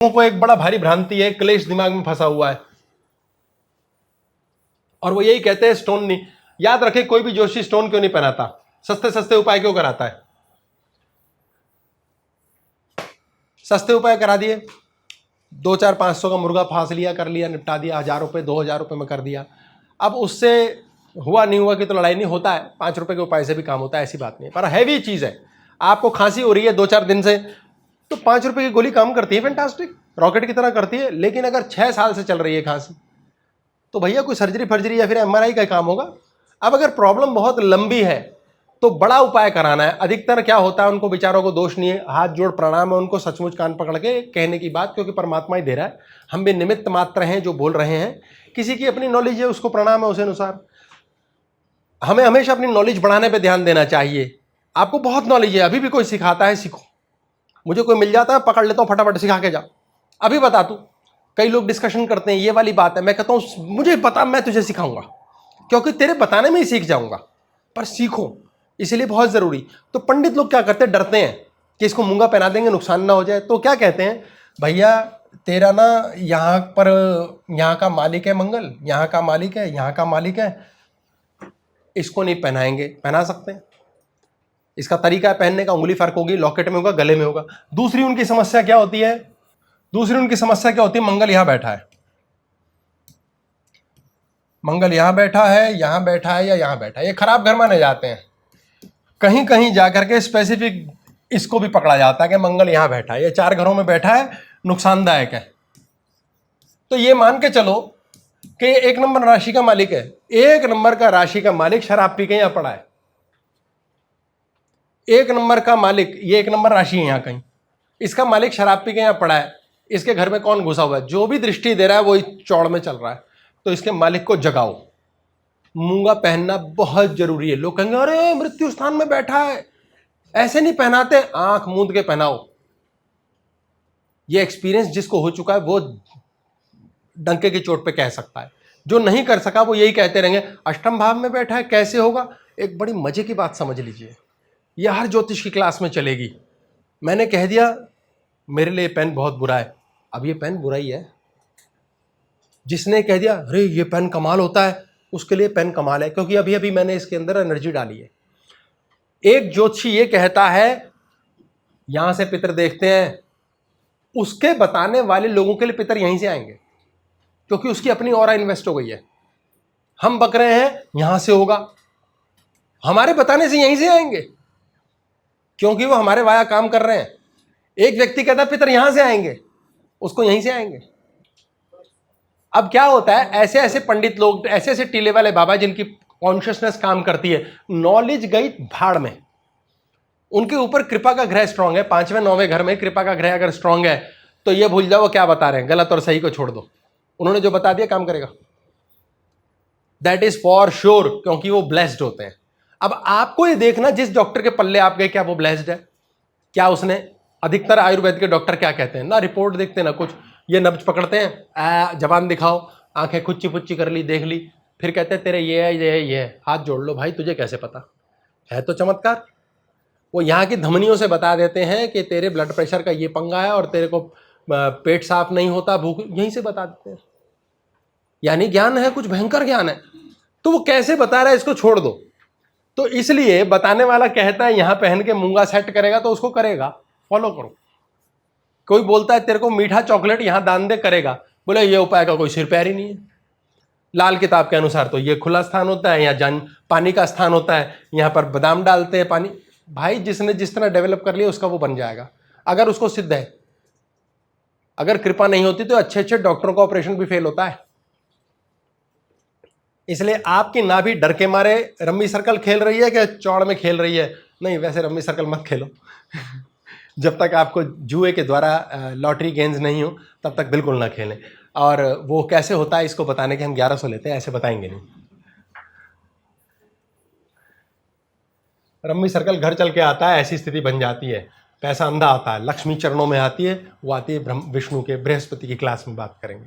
लोगों को एक बड़ा भारी भ्रांति है, क्लेश दिमाग में फंसा हुआ है और वो यही कहते हैं स्टोन नहीं। याद रखें, कोई भी जोशी स्टोन क्यों नहीं पहनाता, सस्ते सस्ते उपाय क्यों कराता है? सस्ते उपाय करा दिए, 2-4-500 का मुर्गा फांस लिया, कर लिया, निपटा दिया, 1000 रुपये 2000 रुपये में कर दिया। अब उससे हुआ नहीं हुआ कि तो लड़ाई नहीं होता है, 5 रुपये के उपाय से भी काम होता है, ऐसी बात नहीं। पर हैवी चीज़ है, आपको खांसी हो रही है 2-4 दिन से, तो 5 रुपये की गोली काम करती है, फैंटास्टिक, रॉकेट की तरह करती है। लेकिन अगर 6 साल से चल रही है खांसी, तो भैया कोई सर्जरी फर्जरी या फिर MRI का काम होगा। अब अगर प्रॉब्लम बहुत लंबी है तो बड़ा उपाय कराना है। अधिकतर क्या होता है, उनको बेचारों को दोष नहीं है, हाथ जोड़ प्रणाम है उनको, सचमुच कान पकड़ के कहने की बात, क्योंकि परमात्मा ही दे रहा है, हम भी निमित्त मात्र हैं जो बोल रहे हैं। किसी की अपनी नॉलेज है, उसको प्रणाम है, उस अनुसार हमें हमेशा अपनी नॉलेज बढ़ाने पे ध्यान देना चाहिए। आपको बहुत नॉलेज है, अभी भी कोई सिखाता है, सीखो। मुझे कोई मिल जाता है, पकड़ लेता हूँ, फटाफट सिखा के जा, अभी बता तू। कई लोग डिस्कशन करते हैं, ये वाली बात है, मैं कहता हूँ मुझे बता, मैं तुझे सिखाऊंगा, क्योंकि तेरे बताने में ही सीख जाऊंगा। पर सीखो, इसलिए बहुत ज़रूरी। तो पंडित लोग क्या करते हैं, डरते हैं कि इसको मूंगा पहना देंगे, नुकसान ना हो जाए, तो क्या कहते हैं, भैया तेरा ना यहाँ पर, यहाँ का मालिक है मंगल, यहाँ का मालिक है, यहाँ का मालिक है, इसको नहीं पहनाएंगे। पहना सकते हैं, इसका तरीका है पहनने का, उंगली फर्क होगी, लॉकेट में होगा, गले में होगा। दूसरी उनकी समस्या क्या होती है, मंगल यहां बैठा है, मंगल यहां बैठा है, यहां बैठा है या यहां बैठा है, ये खराब घर माने जाते हैं। कहीं कहीं जाकर के स्पेसिफिक इसको भी पकड़ा जाता है कि मंगल यहां बैठा है, ये 4 घरों में बैठा है, नुकसानदायक है। तो ये मान के चलो कि 1 नंबर राशि का मालिक है, 1 नंबर का राशि का मालिक शराब पी के यहां पड़ा है। 1 नंबर का मालिक, ये 1 नंबर राशि है यहां कहीं, इसका मालिक शराब पी के यहां पड़ा है। इसके घर में कौन घुसा हुआ है, जो भी दृष्टि दे रहा है वही चौड़ में चल रहा है। तो इसके मालिक को जगाओ, मूंगा पहनना बहुत जरूरी है। लोग कहेंगे अरे मृत्यु स्थान में बैठा है, ऐसे नहीं पहनाते, आंख मूंद के पहनाओ। ये एक्सपीरियंस जिसको हो चुका है वो डंके की चोट पे कह सकता है, जो नहीं कर सका वो यही कहते रहेंगे अष्टम भाव में बैठा है, कैसे होगा। एक बड़ी मजे की बात समझ लीजिए, यह हर ज्योतिष की क्लास में चलेगी। मैंने कह दिया मेरे लिए पेन बहुत बुरा है, अब ये पेन बुरा ही है। जिसने कह दिया अरे ये पेन कमाल होता है, उसके लिए पेन कमाल है, क्योंकि अभी अभी मैंने इसके अंदर एनर्जी डाली है। एक ज्योतिषी ये कहता है यहां से पितर देखते हैं, उसके बताने वाले लोगों के लिए पितर यहीं से आएंगे, क्योंकि उसकी अपनी ऑरा इन्वेस्ट हो गई है। हम बक रहे हैं यहां से होगा, हमारे बताने से यहीं से आएंगे, क्योंकि वो हमारे वाया काम कर रहे हैं। एक व्यक्ति कहता है पितर यहां से आएंगे, उसको यहीं से आएंगे। अब क्या होता है, ऐसे ऐसे पंडित लोग, ऐसे ऐसे टीले वाले बाबा जिनकी कॉन्शियसनेस काम करती है, नॉलेज गई भाड़ में। उनके ऊपर कृपा का ग्रह स्ट्रांग है, 5वें 9वें घर में कृपा का ग्रह अगर स्ट्रांग है तो ये भूल जाओ क्या बता रहे हैं, गलत और सही को छोड़ दो, उन्होंने जो बता दिया काम करेगा, दैट इज फॉर श्योर, क्योंकि वो ब्लेस्ड होते हैं। अब आपको ये देखना, जिस डॉक्टर के पल्ले आप गए, क्या वो ब्लेस्ड है? क्या उसने, अधिकतर आयुर्वेद के डॉक्टर क्या कहते हैं, ना रिपोर्ट देखते ना कुछ, ये नब्ज पकड़ते हैं, जबान दिखाओ, आंखें खुच्ची पुच्ची कर ली, देख ली, फिर कहते हैं तेरे ये है, ये है, ये है। हाथ जोड़ लो भाई, तुझे कैसे पता है? तो चमत्कार। वो यहाँ की धमनियों से बता देते हैं कि तेरे ब्लड प्रेशर का ये पंगा है और तेरे को पेट साफ नहीं होता, भूख, यहीं से बता देते हैं। यानी ज्ञान है, कुछ भयंकर ज्ञान है। तो वो कैसे बता रहा है, इसको छोड़ दो। तो इसलिए बताने वाला कहता है यहां पहन के मूंगा सेट करेगा, तो उसको करेगा, फॉलो करो। कोई बोलता है तेरे को मीठा चॉकलेट यहां दान दे, करेगा, बोले ये उपाय का कोई सिर पैर ही नहीं है। लाल किताब के अनुसार तो ये खुला स्थान होता है, यहाँ पानी का स्थान होता है, यहाँ पर बादाम डालते हैं पानी। भाई जिसने जिस तरह डेवलप कर लिया उसका वो बन जाएगा, अगर उसको सिद्ध है। अगर कृपा नहीं होती तो अच्छे अच्छे डॉक्टरों का ऑपरेशन भी फेल होता है। इसलिए आपकी नाभि डर के मारे रम्मी सर्कल खेल रही है कि चौड़ में खेल रही है, नहीं, वैसे रम्मी सर्कल मत खेलो जब तक आपको जुए के द्वारा लॉटरी गेंस नहीं हो तब तक बिल्कुल ना खेलें। और वो कैसे होता है इसको बताने के हम 1100 लेते हैं, ऐसे बताएंगे नहीं। रम्मी सर्कल घर चल के आता है, ऐसी स्थिति बन जाती है, पैसा अंधा आता है, लक्ष्मी चरणों में आती है, वो आती है विष्णु के, बृहस्पति की क्लास में बात करेंगे।